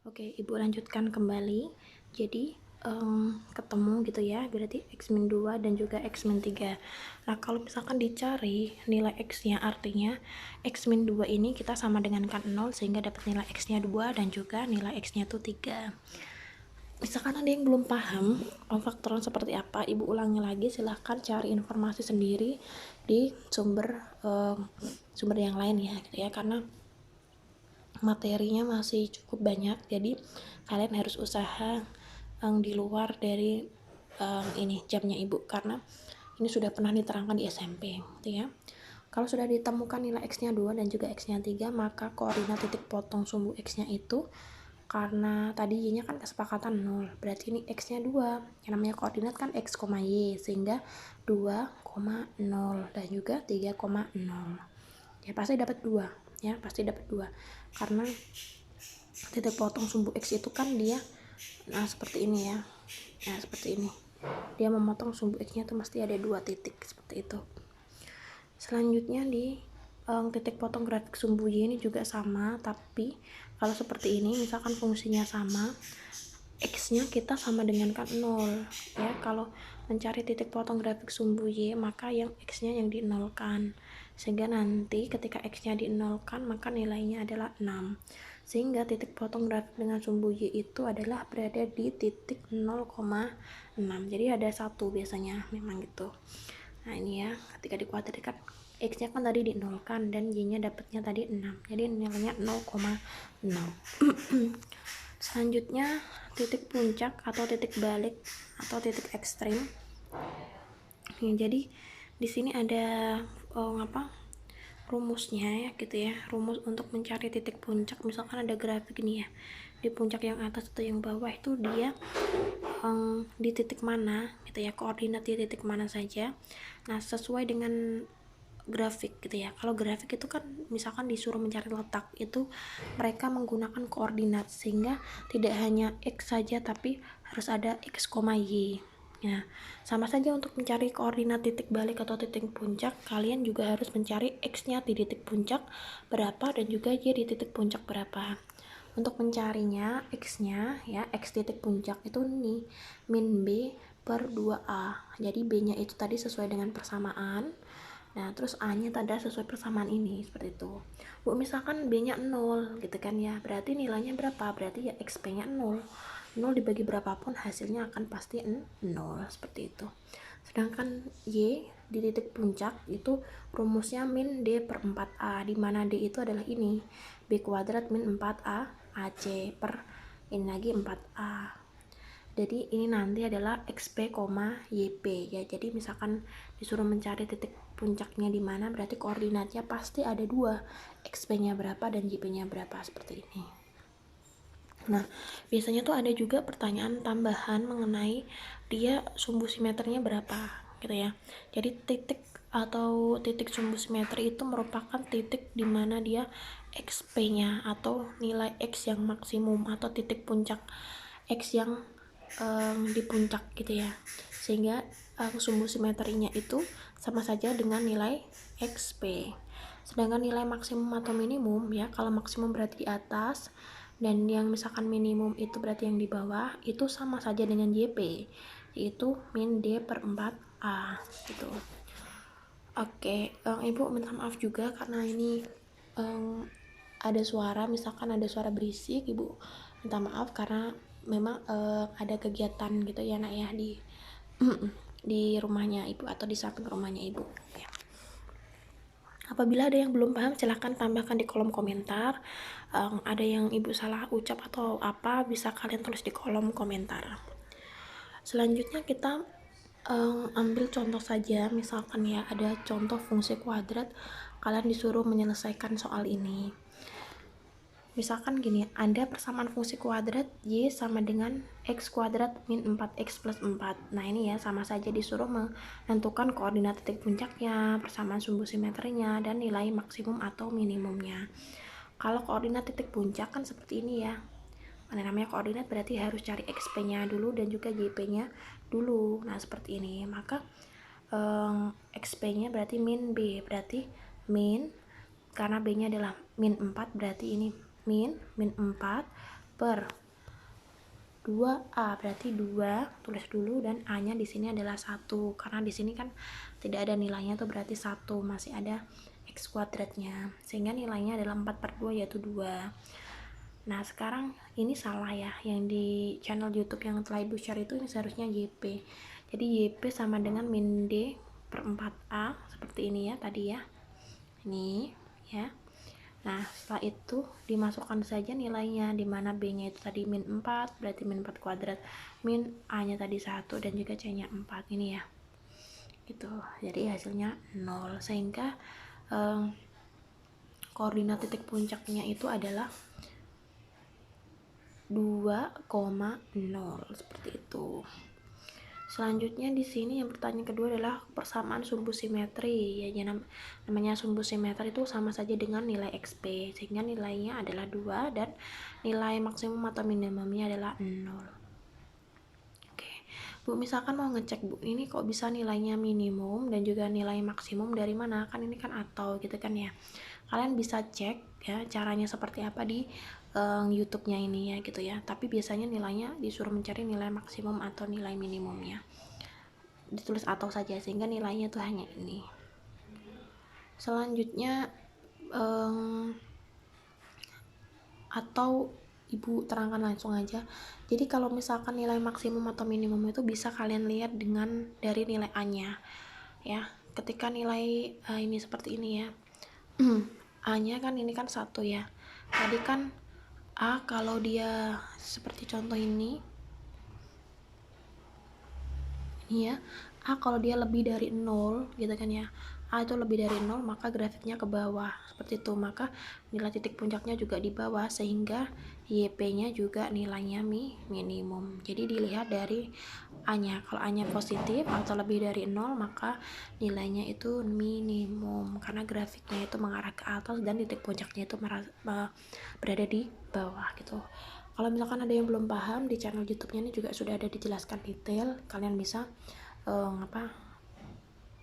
Oke, Ibu lanjutkan kembali. Jadi, ketemu gitu ya, berarti X-2 dan juga X-3. Nah, kalau misalkan dicari nilai X-nya, artinya X-2 ini kita sama dengan kan 0, sehingga dapat nilai X-nya 2 dan juga nilai X-nya itu 3. Misalkan ada yang belum paham faktoran seperti apa, Ibu ulangi lagi, silahkan cari informasi sendiri di sumber yang lain ya, gitu ya, karena materinya masih cukup banyak, jadi kalian harus usaha di luar dari ini jamnya Ibu, karena ini sudah pernah diterangkan di SMP gitu ya. Kalau sudah ditemukan nilai X-nya 2 dan juga X-nya 3, maka koordinat titik potong sumbu X-nya itu, karena tadi Y-nya kan kesepakatan 0, berarti ini X-nya 2. Yang namanya koordinat kan X, Y, sehingga 2, 0 dan juga 3,0. Ya pasti dapat 2 ya, pasti dapat 2 karena titik potong sumbu X itu kan dia seperti ini ya. Nah, seperti ini. Dia memotong sumbu X-nya tuh mesti ada 2 titik seperti itu. Selanjutnya di titik potong grafik sumbu Y ini juga sama, tapi kalau seperti ini misalkan fungsinya sama, X-nya kita sama dengan kan 0 ya. Kalau mencari titik potong grafik sumbu Y, maka yang X-nya yang dinolkan, sehingga nanti ketika X-nya dinolkan maka nilainya adalah 6, sehingga titik potong grafik dengan sumbu Y itu adalah berada di titik 0,6. jadi ada 1 biasanya memang gitu. Nah ini ya, ketika dikuadratkan X-nya kan tadi dinolkan dan Y-nya dapatnya tadi 6, jadi nilainya 0,6. Selanjutnya titik puncak atau titik balik atau titik ekstrim. Jadi di sini ada rumusnya ya gitu ya. Rumus untuk mencari titik puncak, misalkan ada grafik ini ya, di puncak yang atas atau yang bawah itu dia di titik mana gitu ya, koordinat di titik mana saja. Nah, sesuai dengan grafik gitu ya. Kalau grafik itu kan misalkan disuruh mencari letak, itu mereka menggunakan koordinat, sehingga tidak hanya X saja tapi harus ada X, Y. Nah, sama saja untuk mencari koordinat titik balik atau titik puncak, kalian juga harus mencari X-nya di titik puncak berapa dan juga Y di titik puncak berapa. Untuk mencarinya X-nya ya, X titik puncak itu nih min B per 2A. Jadi B-nya itu tadi sesuai dengan persamaan. Nah, terus A-nya tadi sesuai persamaan ini, seperti itu. Bu, misalkan B-nya 0 gitu kan ya. Berarti nilainya berapa? Berarti ya XP-nya 0. 0 dibagi berapapun hasilnya akan pasti 0, seperti itu. Sedangkan Y di titik puncak itu rumusnya min D per 4A, di mana D itu adalah ini, B kuadrat min 4A AC per ini lagi 4A. Jadi ini nanti adalah XP, YP ya. Jadi misalkan disuruh mencari titik puncaknya di mana, berarti koordinatnya pasti ada 2, XP-nya berapa dan YP-nya berapa, seperti ini. Nah, biasanya tuh ada juga pertanyaan tambahan mengenai dia sumbu simeternya berapa gitu ya. Jadi titik atau titik sumbu simetri itu merupakan titik di mana dia XP-nya atau nilai X yang maksimum atau titik puncak X yang di puncak gitu ya, sehingga sumbu simetrinya itu sama saja dengan nilai XP. Sedangkan nilai maksimum atau minimum ya, kalau maksimum berarti di atas dan yang misalkan minimum itu berarti yang di bawah, itu sama saja dengan YP, yaitu min D per 4A gitu. Oke, Ibu minta maaf juga karena ini ada suara, misalkan ada suara berisik, Ibu minta maaf karena memang ada kegiatan gitu ya nak ya di di rumahnya Ibu atau di samping rumahnya Ibu ya. Apabila ada yang belum paham, silahkan tambahkan di kolom komentar. Ada yang Ibu salah ucap atau apa, bisa kalian tulis di kolom komentar. Selanjutnya kita ambil contoh saja, misalkan ya ada contoh fungsi kuadrat, kalian disuruh menyelesaikan soal ini. Misalkan gini, ada persamaan fungsi kuadrat Y sama dengan X kuadrat min 4X plus 4. Nah ini ya, sama saja disuruh menentukan koordinat titik puncaknya, persamaan sumbu simetrinya, dan nilai maksimum atau minimumnya. Kalau koordinat titik puncak kan seperti ini ya. Namanya koordinat berarti harus cari XP-nya dulu dan juga YP-nya dulu. Nah seperti ini, maka XP-nya berarti min B, berarti min, karena B-nya adalah min 4, berarti ini min 4 per 2A, berarti 2 tulis dulu, dan A-nya di sini adalah 1 karena di sini kan tidak ada nilainya tuh, berarti 1 masih ada X kuadratnya, sehingga nilainya adalah 4 per 2 yaitu 2. Nah sekarang ini salah ya, yang di channel YouTube yang telah ibu share itu ini seharusnya YP. Jadi YP sama dengan min D per 4A seperti ini ya tadi ya, ini ya. Nah setelah itu dimasukkan saja nilainya, dimana B nya itu tadi min 4, berarti min 4 kuadrat, min A nya tadi 1, dan juga C nya 4 ini ya gitu. Jadi hasilnya 0, sehingga koordinat titik puncaknya itu adalah 2,0 seperti itu. Selanjutnya di sini yang pertanyaan kedua adalah persamaan sumbu simetri ya, namanya sumbu simetri itu sama saja dengan nilai XP, sehingga nilainya adalah 2 dan nilai maksimum atau minimumnya adalah 0. Oke, Bu, misalkan mau ngecek Bu, ini kok bisa nilainya minimum dan juga nilai maksimum dari mana? Kan ini kan atau gitu kan ya. Kalian bisa cek ya caranya seperti apa di YouTube-nya ini ya gitu ya. Tapi biasanya nilainya disuruh mencari nilai maksimum atau nilai minimumnya. Ditulis atau saja sehingga nilainya tuh hanya ini. Selanjutnya atau ibu terangkan langsung aja. Jadi kalau misalkan nilai maksimum atau minimum itu bisa kalian lihat dengan dari nilai A-nya ya. Ketika nilai ini seperti ini ya. A-nya kan ini kan 1 ya. Tadi kan A kalau dia seperti contoh ini ya, A kalau dia lebih dari 0 gitu kan ya, A itu lebih dari 0 maka grafiknya ke bawah seperti itu, maka nilai titik puncaknya juga di bawah, sehingga YP nya juga nilainya minimum. Jadi dilihat dari A nya, kalau A nya positif atau lebih dari 0 maka nilainya itu minimum karena grafiknya itu mengarah ke atas dan titik puncaknya itu berada di bawah gitu. Kalau misalkan ada yang belum paham, di channel YouTube-nya ini juga sudah ada dijelaskan detail, kalian bisa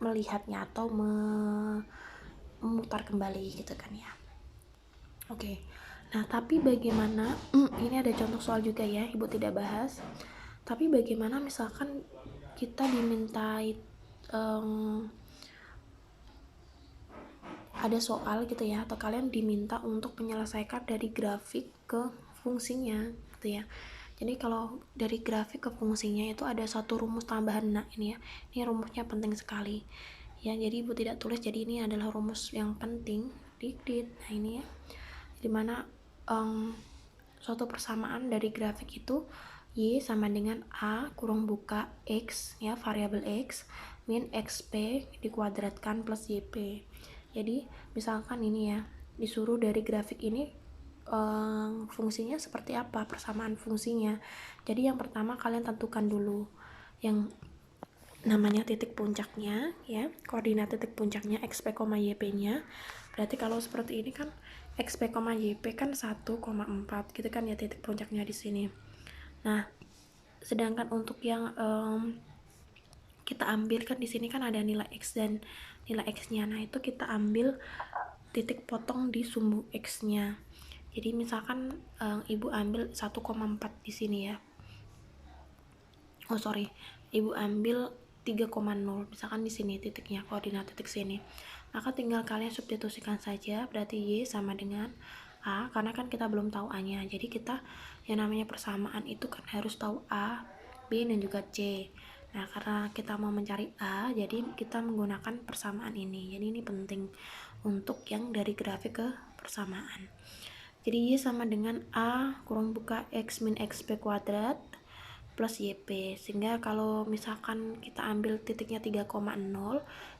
melihatnya atau memutar kembali gitu kan ya. Oke. Nah, tapi bagaimana ini ada contoh soal juga ya, Ibu tidak bahas. Tapi bagaimana misalkan kita dimintai ada soal gitu ya, atau kalian diminta untuk menyelesaikan dari grafik ke fungsinya gitu ya. Jadi kalau dari grafik ke fungsinya itu ada satu rumus tambahan. Nah ini ya, ini rumusnya penting sekali ya, jadi ibu tidak tulis, jadi ini adalah rumus yang penting dikit. Nah ini ya, dimana suatu persamaan dari grafik itu Y sama dengan A kurung buka X ya, variabel X min XP dikuadratkan plus YP. Jadi misalkan ini ya, disuruh dari grafik ini fungsinya seperti apa, persamaan fungsinya. Jadi yang pertama kalian tentukan dulu yang namanya titik puncaknya ya, koordinat titik puncaknya XP, YP nya. Berarti kalau seperti ini kan XP, YP kan 1,4 gitu kan ya titik puncaknya di sini. Nah sedangkan untuk yang kita ambil kan di sini kan ada nilai X dan nilai X nya. Nah itu kita ambil titik potong di sumbu X nya. Jadi misalkan ibu ambil 1,4 di sini ya. Ibu ambil 3,0 misalkan di sini titiknya, koordinat titik sini. Maka tinggal kalian substitusikan saja, berarti Y sama dengan A, karena kan kita belum tahu A-nya. Jadi kita yang namanya persamaan itu kan harus tahu A, B dan juga C. Nah, karena kita mau mencari A, jadi kita menggunakan persamaan ini. Jadi ini penting untuk yang dari grafik ke persamaan. Jadi Y sama dengan A kurang buka X min XP kuadrat plus YP, sehingga kalau misalkan kita ambil titiknya 3,0,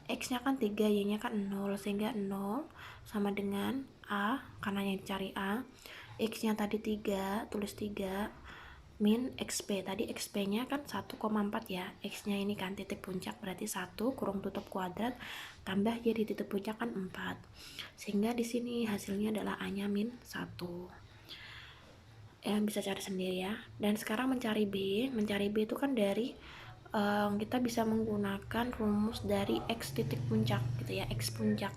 X nya kan 3, Y nya kan 0, sehingga 0 sama dengan A, karena yang dicari A, X nya tadi 3, tulis 3, min XP, tadi XP nya kan 1,4 ya, X nya ini kan titik puncak berarti 1 kurung tutup kuadrat tambah Y di titik puncak kan 4, sehingga di sini hasilnya adalah A nya min 1 ya, bisa cari sendiri ya. Dan sekarang mencari B itu kan dari kita bisa menggunakan rumus dari X titik puncak gitu ya, X puncak,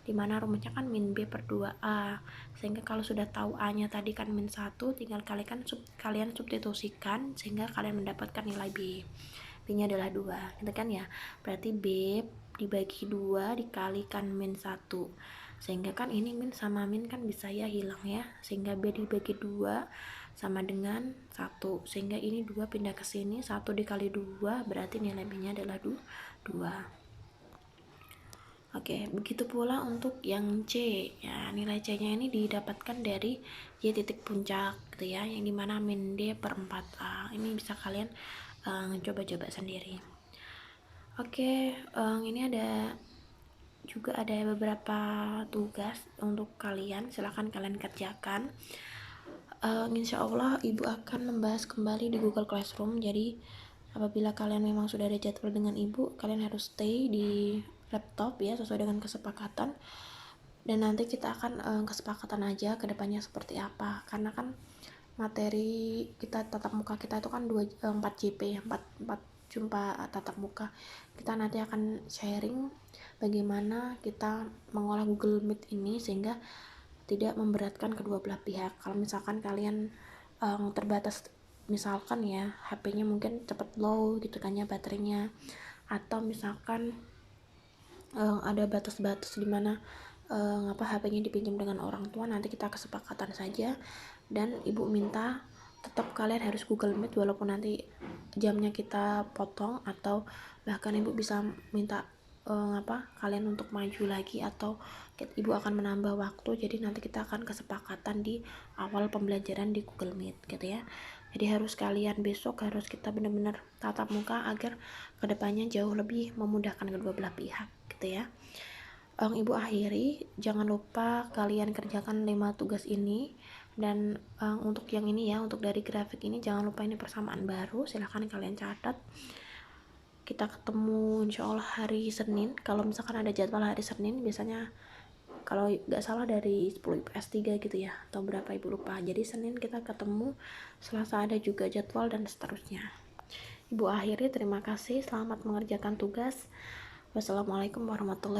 dimana rumusnya kan min B per 2A, sehingga kalau sudah tahu A nya tadi kan min 1, tinggal kalian substitusikan sehingga kalian mendapatkan nilai B nya adalah 2 gitu kan ya. Berarti B dibagi 2 dikalikan min 1, sehingga kan ini min sama min kan bisa ya hilang ya, sehingga B dibagi 2 sama dengan 1, sehingga ini 2 pindah ke sini, 1 dikali 2 berarti nilai B nya adalah 2. Oke, begitu pula untuk yang C ya, nilai C nya ini didapatkan dari Y titik puncak gitu ya, yang dimana min D per 4A. Ini bisa kalian coba-coba sendiri. Oke, ini juga ada beberapa tugas untuk kalian, silahkan kalian kerjakan. Insya Allah ibu akan membahas kembali di Google Classroom, jadi apabila kalian memang sudah ada jadwal dengan ibu, kalian harus stay di laptop ya, sesuai dengan kesepakatan, dan nanti kita akan kesepakatan aja kedepannya seperti apa, karena kan materi kita tatap muka kita itu kan 4 JP, 4 jumpa tatap muka. Kita nanti akan sharing bagaimana kita mengolah Google Meet ini sehingga tidak memberatkan kedua belah pihak. Kalau misalkan kalian terbatas, misalkan ya HP-nya mungkin cepet low gitu kan ya baterainya, atau misalkan ada batas-batas dimana HP-nya dipinjam dengan orang tua, nanti kita kesepakatan saja, dan ibu minta tetap kalian harus Google Meet walaupun nanti jamnya kita potong, atau bahkan ibu bisa minta kalian untuk maju lagi, atau ibu akan menambah waktu, jadi nanti kita akan kesepakatan di awal pembelajaran di Google Meet gitu ya. Jadi harus kalian besok harus kita benar-benar tatap muka agar kedepannya jauh lebih memudahkan kedua belah pihak gitu ya. Ibu akhiri, jangan lupa kalian kerjakan 5 tugas ini, dan untuk yang ini ya, untuk dari grafik ini jangan lupa ini persamaan baru, silahkan kalian catat. Kita ketemu insya Allah hari Senin, kalau misalkan ada jadwal hari Senin, biasanya kalau nggak salah dari 10 IPS 3 gitu ya, atau berapa ibu lupa. Jadi Senin kita ketemu, Selasa ada juga jadwal, dan seterusnya. Ibu akhiri, terima kasih, selamat mengerjakan tugas. Wassalamualaikum warahmatullahi wabarakatuh.